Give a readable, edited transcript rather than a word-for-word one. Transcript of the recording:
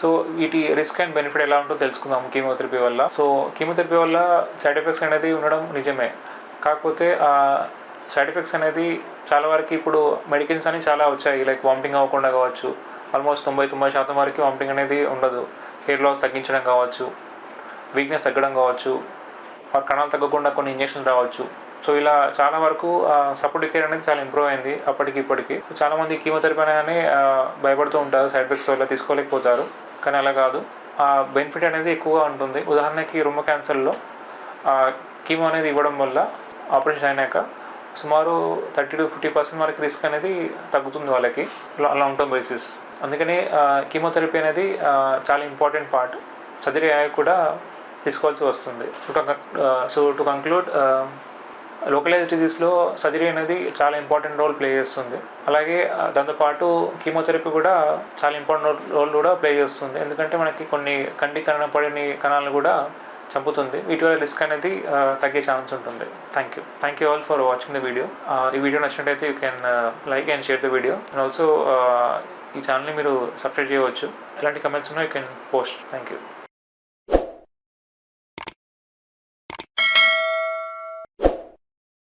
So వీటి risk and benefit ఎలా ఉంటుందో తెలుసుకుందాం కీమోథెరపీ వల్ల. సో కీమోథెరపీ వల్ల సైడ్ ఎఫెక్ట్స్ అనేది ఉండడం నిజమే, కాకపోతే సైడ్ ఎఫెక్ట్స్ అనేది చాలా వరకు ఇప్పుడు మెడిసిన్స్ అని చాలా వచ్చాయి. లైక్ వామిటింగ్ అవ్వకుండా కావచ్చు, ఆల్మోస్ట్ 90% వరకు వామిటింగ్ అనేది ఉండదు. హెయిర్ లాస్ తగ్గించడం కావచ్చు, వీక్నెస్ తగ్గడం కావచ్చు, కణాలు తగ్గకుండా కొన్ని ఇంజెక్షన్స్ రావచ్చు. సో ఇలా చాలా వరకు సపోర్టివ్ కేర్ అనేది చాలా ఇంప్రూవ్ అయింది అప్పటికి ఇప్పటికి. చాలామంది కీమోథెరపీ అనేది భయపడుతూ ఉంటారు, సైడ్ ఎఫెక్ట్స్ వల్ల తీసుకోలేకపోతారు. కానీ అలా కాదు, బెనిఫిట్ అనేది ఎక్కువగా ఉంటుంది. ఉదాహరణకి రొమ్ము క్యాన్సర్లో కీమో అనేది ఇవ్వడం వల్ల ఆపరేషన్ అయినాక సుమారు 30 to 50% వరకు రిస్క్ అనేది తగ్గుతుంది వాళ్ళకి లాంగ్ టర్మ్ బేసిస్. అందుకని కీమోథెరపీ అనేది చాలా ఇంపార్టెంట్ పార్ట్. సర్జరీ అయ్యాక కూడా తీసుకోవాల్సి వస్తుంది. సో టు కంక్లూడ్, లోకలైజ్ డిజీస్లో సర్జరీ అనేది చాలా ఇంపార్టెంట్ రోల్ ప్లే చేస్తుంది. అలాగే దాంతోపాటు కీమోథెరపీ కూడా చాలా ఇంపార్టెంట్ రోల్ కూడా ప్లే చేస్తుంది. ఎందుకంటే మనకి కొన్ని కంటి కనపడని కణాలను కూడా చంపుతుంది. వీటి వల్ల రిస్క్ అనేది తగ్గే ఛాన్స్ ఉంటుంది. Thank you all for watching the video. ఈ వీడియో నచ్చినట్టయితే you can like and share the video. And also ఈ ఛానల్ని మీరు సబ్స్క్రైబ్ చేయవచ్చు. ఎలాంటి కమెంట్స్ ఉన్నా you can post. Thank you.